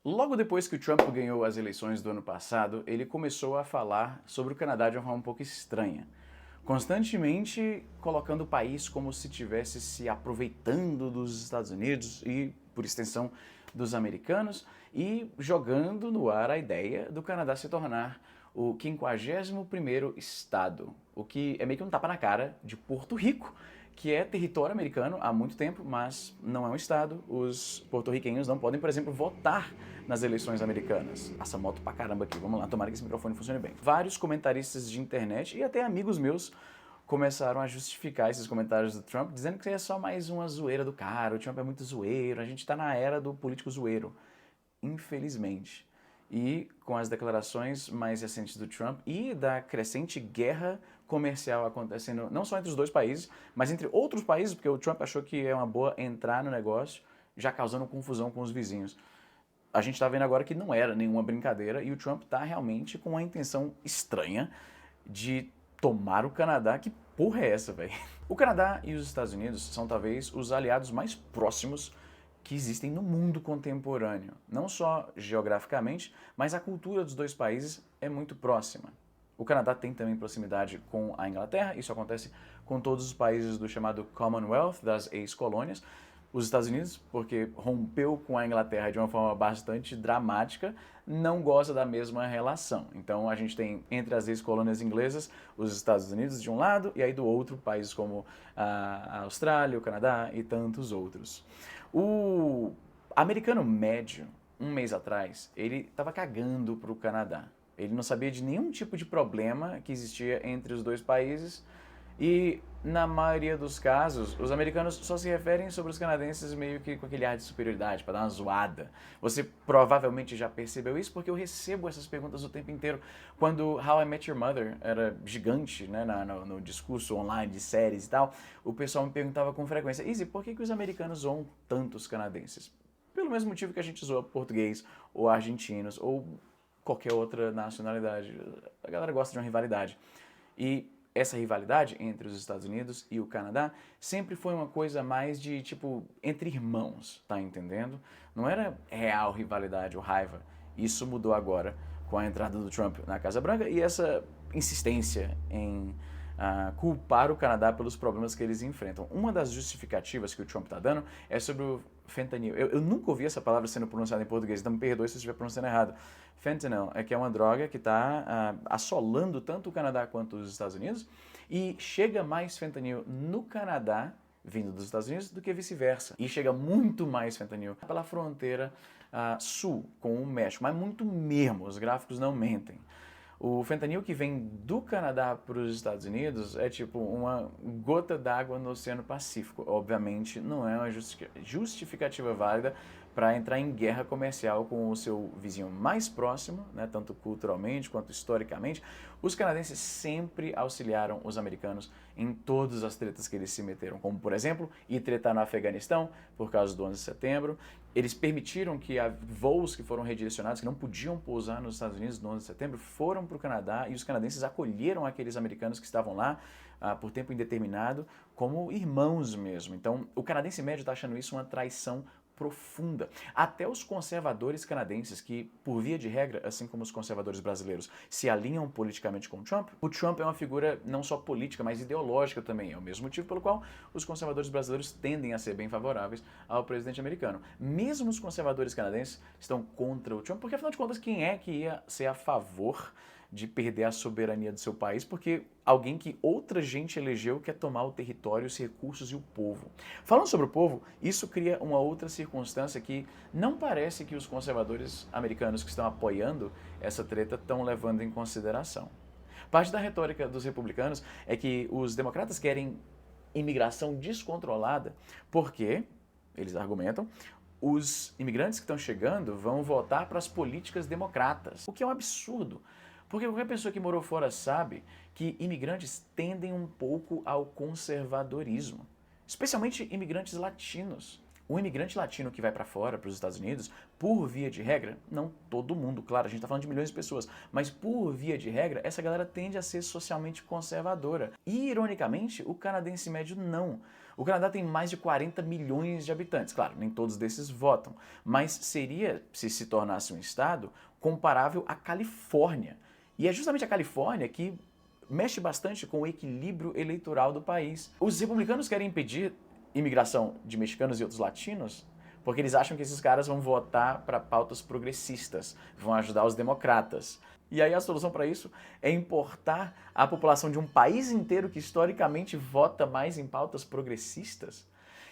Logo depois que o Trump ganhou as eleições do ano passado, ele começou a falar sobre o Canadá de uma forma um pouco estranha, constantemente colocando o país como se estivesse se aproveitando dos Estados Unidos e, por extensão, dos americanos, e jogando no ar a ideia do Canadá se tornar o 51º estado, o que é meio que um tapa na cara de Porto Rico, que é território americano há muito tempo, mas não é um estado. Os porto-riquenhos não podem, por exemplo, votar nas eleições americanas. Essa moto pra caramba aqui, vamos lá, tomara que esse microfone funcione bem. Vários comentaristas de internet e até amigos meus começaram a justificar esses comentários do Trump, dizendo que é só mais uma zoeira do cara, o Trump é muito zoeiro, a gente tá na era do político zoeiro. Infelizmente. E com as declarações mais recentes do Trump e da crescente guerra comercial acontecendo não só entre os dois países, mas entre outros países, porque o Trump achou que é uma boa entrar no negócio, já causando confusão com os vizinhos. A gente está vendo agora que não era nenhuma brincadeira e o Trump está realmente com uma intenção estranha de tomar o Canadá. Que porra é essa, velho? O Canadá e os Estados Unidos são talvez os aliados mais próximos que existem no mundo contemporâneo. Não só geograficamente, mas a cultura dos dois países é muito próxima. O Canadá tem também proximidade com a Inglaterra, isso acontece com todos os países do chamado Commonwealth, das ex-colônias. Os Estados Unidos, porque rompeu com a Inglaterra de uma forma bastante dramática, não gosta da mesma relação. Então a gente tem entre as ex-colônias inglesas os Estados Unidos de um lado e aí do outro países como a Austrália, o Canadá e tantos outros. O americano médio, um mês atrás, ele estava cagando para o Canadá. Ele não sabia de nenhum tipo de problema que existia entre os dois países e, na maioria dos casos, os americanos só se referem sobre os canadenses meio que com aquele ar de superioridade, para dar uma zoada. Você provavelmente já percebeu isso porque eu recebo essas perguntas o tempo inteiro. Quando How I Met Your Mother era gigante, né, no discurso online de séries e tal, o pessoal me perguntava com frequência: Izzy, por que os americanos zoam tanto os canadenses? Pelo mesmo motivo que a gente zoa português ou argentinos ou qualquer outra nacionalidade. A galera gosta de uma rivalidade. E essa rivalidade entre os Estados Unidos e o Canadá sempre foi uma coisa mais de, tipo, entre irmãos, tá entendendo? Não era real rivalidade ou raiva. Isso mudou agora com a entrada do Trump na Casa Branca e essa insistência em culpar o Canadá pelos problemas que eles enfrentam. Uma das justificativas que o Trump está dando é sobre o fentanyl. Eu nunca ouvi essa palavra sendo pronunciada em português, então me perdoe se eu estiver pronunciando errado. Fentanyl é que é uma droga que está assolando tanto o Canadá quanto os Estados Unidos e chega mais fentanyl no Canadá vindo dos Estados Unidos do que vice-versa. E chega muito mais fentanyl pela fronteira sul com o México, mas muito mesmo, os gráficos não mentem. O fentanil que vem do Canadá para os Estados Unidos é tipo uma gota d'água no Oceano Pacífico. Obviamente não é uma justificativa válida para entrar em guerra comercial com o seu vizinho mais próximo, né, tanto culturalmente quanto historicamente. Os canadenses sempre auxiliaram os americanos em todas as tretas que eles se meteram, como, por exemplo, ir tretar no Afeganistão por causa do 11 de setembro. Eles permitiram que voos que foram redirecionados, que não podiam pousar nos Estados Unidos no 11 de setembro, foram para o Canadá e os canadenses acolheram aqueles americanos que estavam lá por tempo indeterminado como irmãos mesmo. Então, o canadense médio está achando isso uma traição profunda. Até os conservadores canadenses, que, por via de regra, assim como os conservadores brasileiros, se alinham politicamente com o Trump é uma figura não só política, mas ideológica também. É o mesmo motivo pelo qual os conservadores brasileiros tendem a ser bem favoráveis ao presidente americano. Mesmo os conservadores canadenses estão contra o Trump, porque, afinal de contas, quem é que ia ser a favor de perder a soberania do seu país, porque alguém que outra gente elegeu quer tomar o território, os recursos e o povo. Falando sobre o povo, isso cria uma outra circunstância que não parece que os conservadores americanos que estão apoiando essa treta estão levando em consideração. Parte da retórica dos republicanos é que os democratas querem imigração descontrolada porque, eles argumentam, os imigrantes que estão chegando vão votar para as políticas democratas, o que é um absurdo. Porque qualquer pessoa que morou fora sabe que imigrantes tendem um pouco ao conservadorismo, especialmente imigrantes latinos. O imigrante latino que vai para fora, para os Estados Unidos, por via de regra, não todo mundo, claro, a gente está falando de milhões de pessoas, mas por via de regra, essa galera tende a ser socialmente conservadora. E, ironicamente, o canadense médio não. O Canadá tem mais de 40 milhões de habitantes. Claro, nem todos desses votam, mas seria, se tornasse um estado, comparável à Califórnia. E é justamente a Califórnia que mexe bastante com o equilíbrio eleitoral do país. Os republicanos querem impedir imigração de mexicanos e outros latinos porque eles acham que esses caras vão votar para pautas progressistas, vão ajudar os democratas. E aí a solução para isso é importar a população de um país inteiro que historicamente vota mais em pautas progressistas.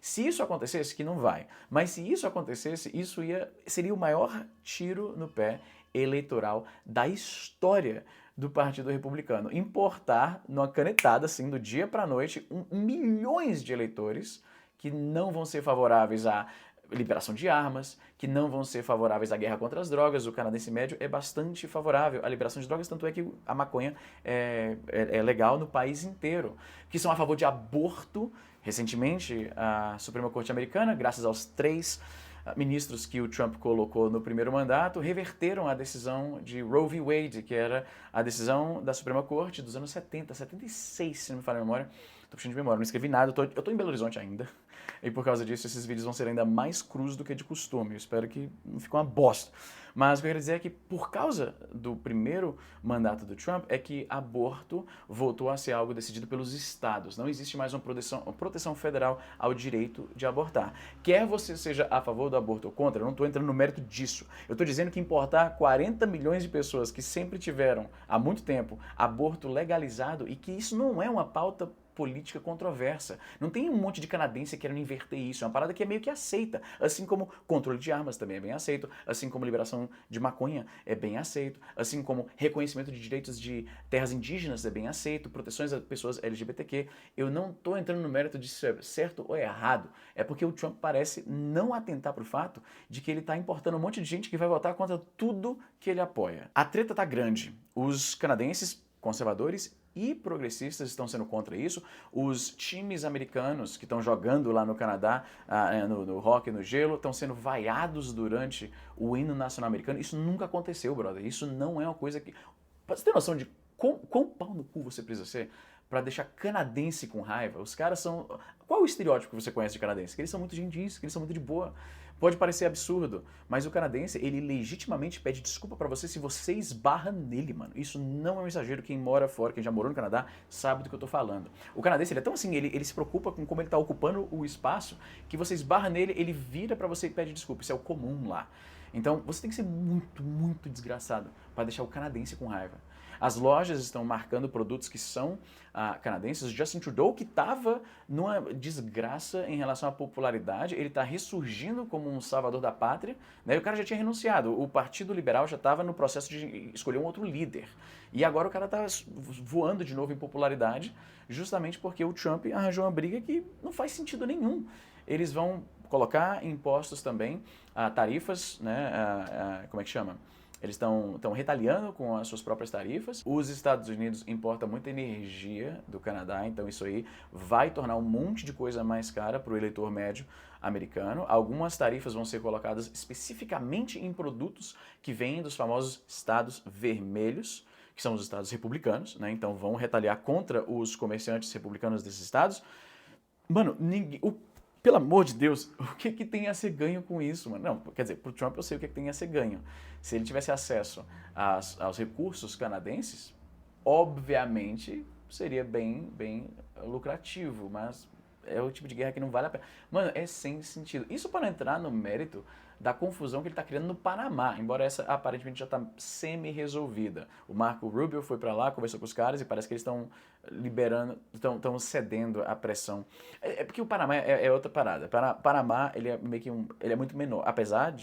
Se isso acontecesse, que não vai, mas se isso acontecesse, seria o maior tiro no pé eleitoral da história do Partido Republicano. Importar, numa canetada, assim, do dia para a noite, milhões de eleitores que não vão ser favoráveis à liberação de armas, que não vão ser favoráveis à guerra contra as drogas. O canadense médio é bastante favorável à liberação de drogas, tanto é que a maconha é legal no país inteiro. Que são a favor de aborto. Recentemente, a Suprema Corte Americana, graças aos 3 ministros que o Trump colocou no primeiro mandato, reverteram a decisão de Roe v. Wade, que era a decisão da Suprema Corte dos anos 70, 76, se não me falha a memória. Tô puxando de memória, não escrevi nada, eu tô em Belo Horizonte ainda. E por causa disso, esses vídeos vão ser ainda mais crus do que de costume. Eu espero que não fique uma bosta. Mas o que eu quero dizer é que, por causa do primeiro mandato do Trump, é que aborto voltou a ser algo decidido pelos estados. Não existe mais uma proteção federal ao direito de abortar. Quer você seja a favor do aborto ou contra, eu não estou entrando no mérito disso. Eu estou dizendo que importar 40 milhões de pessoas que sempre tiveram, há muito tempo, aborto legalizado e que isso não é uma pauta política controversa. Não tem um monte de canadense querendo inverter isso. É uma parada que é meio que aceita. Assim como controle de armas também é bem aceito. Assim como liberação de maconha é bem aceito. Assim como reconhecimento de direitos de terras indígenas é bem aceito. Proteções a pessoas LGBTQ. Eu não estou entrando no mérito de se é certo ou errado. É porque o Trump parece não atentar para o fato de que ele está importando um monte de gente que vai votar contra tudo que ele apoia. A treta tá grande. Os canadenses conservadores e progressistas estão sendo contra isso. Os times americanos que estão jogando lá no Canadá, no hockey, no gelo, estão sendo vaiados durante o hino nacional americano. Isso nunca aconteceu, brother. Isso não é uma coisa que... Pra você ter noção de quão pau no cu você precisa ser para deixar canadense com raiva. Os caras são... Qual é o estereótipo que você conhece de canadense? Que eles são muito gentis, que eles são muito de boa. Pode parecer absurdo, mas o canadense, ele legitimamente pede desculpa pra você se você esbarra nele, mano. Isso não é um exagero. Quem mora fora, quem já morou no Canadá, sabe do que eu tô falando. O canadense, ele é tão assim, ele se preocupa com como ele tá ocupando o espaço, que você esbarra nele, ele vira pra você e pede desculpa. Isso é o comum lá. Então, você tem que ser muito, muito desgraçado para deixar o canadense com raiva. As lojas estão marcando produtos que são canadenses. O Justin Trudeau, que estava numa desgraça em relação à popularidade, ele está ressurgindo como um salvador da pátria, né? E o cara já tinha renunciado. O Partido Liberal já estava no processo de escolher um outro líder. E agora o cara está voando de novo em popularidade, justamente porque o Trump arranjou uma briga que não faz sentido nenhum. Eles vão colocar impostos também, tarifas, né? Como é que chama? Eles estão retaliando com as suas próprias tarifas. Os Estados Unidos importam muita energia do Canadá, então isso aí vai tornar um monte de coisa mais cara para o eleitor médio americano. Algumas tarifas vão ser colocadas especificamente em produtos que vêm dos famosos estados vermelhos, que são os estados republicanos, né? Então vão retaliar contra os comerciantes republicanos desses estados. Mano, pelo amor de Deus, o que tem a ser ganho com isso, mano? Não, quer dizer, pro Trump eu sei o que tem a ser ganho. Se ele tivesse acesso aos recursos canadenses, obviamente seria bem lucrativo, mas é o tipo de guerra que não vale a pena. Mano, é sem sentido. Isso para não entrar no mérito da confusão que ele está criando no Panamá, embora essa aparentemente já está semi-resolvida. O Marco Rubio foi para lá, conversou com os caras e parece que eles estão liberando, estão cedendo à pressão. É porque o Panamá é outra parada. Panamá, ele é meio que ele é muito menor, apesar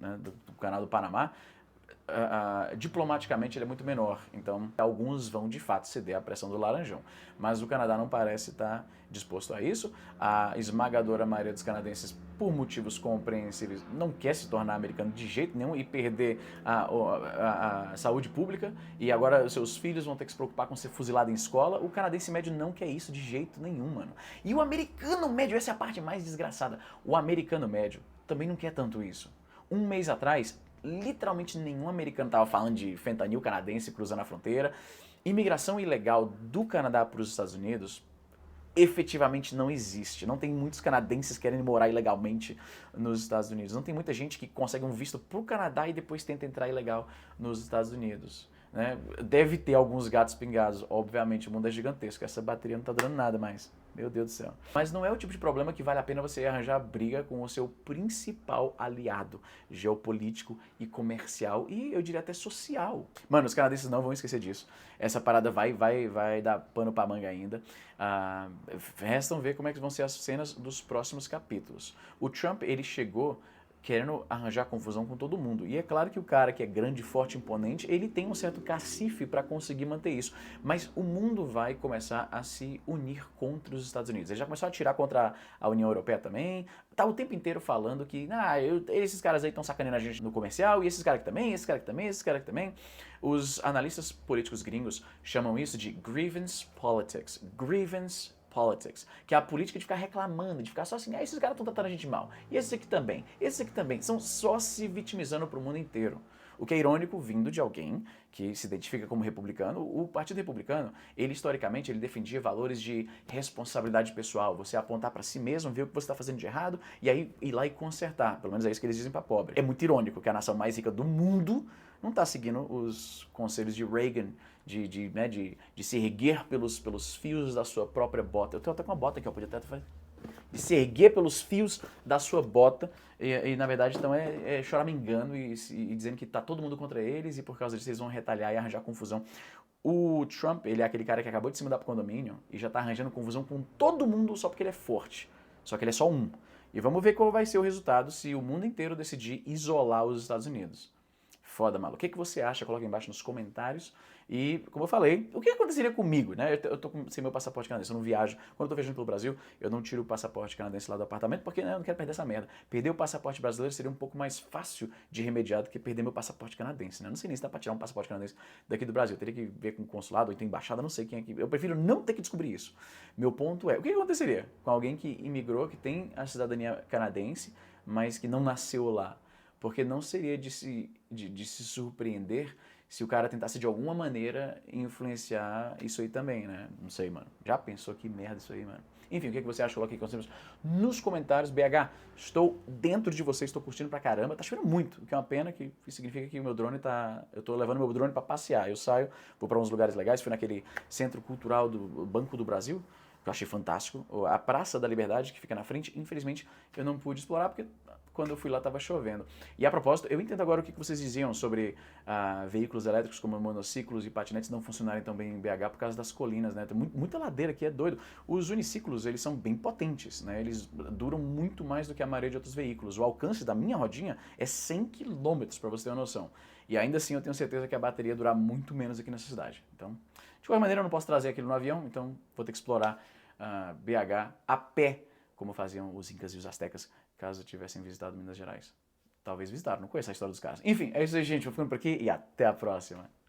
né, do canal do Panamá, diplomaticamente ele é muito menor, então alguns vão de fato ceder à pressão do Laranjão, mas o Canadá não parece estar disposto a isso. A esmagadora maioria dos canadenses, por motivos compreensíveis, não quer se tornar americano de jeito nenhum e perder a saúde pública, e agora seus filhos vão ter que se preocupar com ser fuzilado em escola. O canadense médio não quer isso de jeito nenhum, mano. E o americano médio, essa é a parte mais desgraçada, o americano médio também não quer tanto isso. Um mês atrás, literalmente nenhum americano estava falando de fentanil canadense cruzando a fronteira. Imigração ilegal do Canadá para os Estados Unidos, efetivamente não existe. Não tem muitos canadenses querendo morar ilegalmente nos Estados Unidos. Não tem muita gente que consegue um visto pro Canadá e depois tenta entrar ilegal nos Estados Unidos. Né? Deve ter alguns gatos pingados, obviamente, o mundo é gigantesco, essa bateria não tá durando nada mais. Meu Deus do céu. Mas não é o tipo de problema que vale a pena você arranjar briga com o seu principal aliado geopolítico e comercial e eu diria até social. Mano, os canadenses não vão esquecer disso. Essa parada vai dar pano pra manga ainda. Restam ver como é que vão ser as cenas dos próximos capítulos. O Trump, ele chegou querendo arranjar confusão com todo mundo. E é claro que o cara que é grande, forte, imponente, ele tem um certo cacife para conseguir manter isso. Mas o mundo vai começar a se unir contra os Estados Unidos. Ele já começou a atirar contra a União Europeia também. Tá o tempo inteiro falando que esses caras aí estão sacaneando a gente no comercial, e esses caras aqui também, esses caras aqui também, esses caras aqui também. Os analistas políticos gringos chamam isso de grievance politics. Grievance politics, que é a política de ficar reclamando, de ficar só assim, esses caras estão tratando a gente mal, e esses aqui também, esses aqui também, são só se vitimizando pro mundo inteiro. O que é irônico vindo de alguém que se identifica como republicano. O Partido Republicano, ele historicamente, ele defendia valores de responsabilidade pessoal, você apontar para si mesmo, ver o que você está fazendo de errado e aí ir lá e consertar. Pelo menos é isso que eles dizem para pobre. É muito irônico que a nação mais rica do mundo não está seguindo os conselhos de Reagan, de se erguer pelos fios da sua própria bota. Eu tenho até com uma bota aqui, eu podia até fazer. De se erguer pelos fios da sua bota e na verdade então é choramingando e dizendo que tá todo mundo contra eles e por causa disso eles vão retalhar e arranjar confusão. O Trump, ele é aquele cara que acabou de se mudar pro condomínio e já tá arranjando confusão com todo mundo só porque ele é forte. Só que ele é só um. E vamos ver qual vai ser o resultado se o mundo inteiro decidir isolar os Estados Unidos. Foda, maluco. O que você acha? Coloca aí embaixo nos comentários. E, como eu falei, o que aconteceria comigo, né? Eu tô sem meu passaporte canadense, eu não viajo. Quando eu tô viajando pelo Brasil, eu não tiro o passaporte canadense lá do apartamento, porque né, eu não quero perder essa merda. Perder o passaporte brasileiro seria um pouco mais fácil de remediar do que perder meu passaporte canadense, né? Eu não sei nem se dá pra tirar um passaporte canadense daqui do Brasil. Eu teria que ver com o consulado ou então embaixada, não sei quem é que... Eu prefiro não ter que descobrir isso. Meu ponto é, o que aconteceria com alguém que imigrou, que tem a cidadania canadense, mas que não nasceu lá? Porque não seria de se surpreender se o cara tentasse de alguma maneira influenciar isso aí também, né? Não sei, mano. Já pensou que merda isso aí, mano? Enfim, o que você acha? Coloque aqui nos comentários. BH, estou dentro de vocês, estou curtindo pra caramba. Tá chovendo muito, o que é uma pena, que significa que o meu drone tá... Eu tô levando meu drone pra passear. Eu saio, vou pra uns lugares legais. Fui naquele Centro Cultural do Banco do Brasil, que eu achei fantástico. A Praça da Liberdade, que fica na frente, infelizmente eu não pude explorar, porque quando eu fui lá estava chovendo. E a propósito, eu entendo agora o que vocês diziam sobre veículos elétricos como monociclos e patinetes não funcionarem tão bem em BH por causa das colinas, né? Tem muita ladeira aqui, é doido. Os uniciclos, eles são bem potentes, né? Eles duram muito mais do que a maioria de outros veículos. O alcance da minha rodinha é 100 km, para você ter uma noção. E ainda assim eu tenho certeza que a bateria durar muito menos aqui nessa cidade. Então, de qualquer maneira eu não posso trazer aquilo no avião, então vou ter que explorar BH a pé, como faziam os incas e os astecas, caso tivessem visitado Minas Gerais. Talvez visitaram, não conheço a história dos caras. Enfim, é isso aí, gente. Vou ficando por aqui e até a próxima.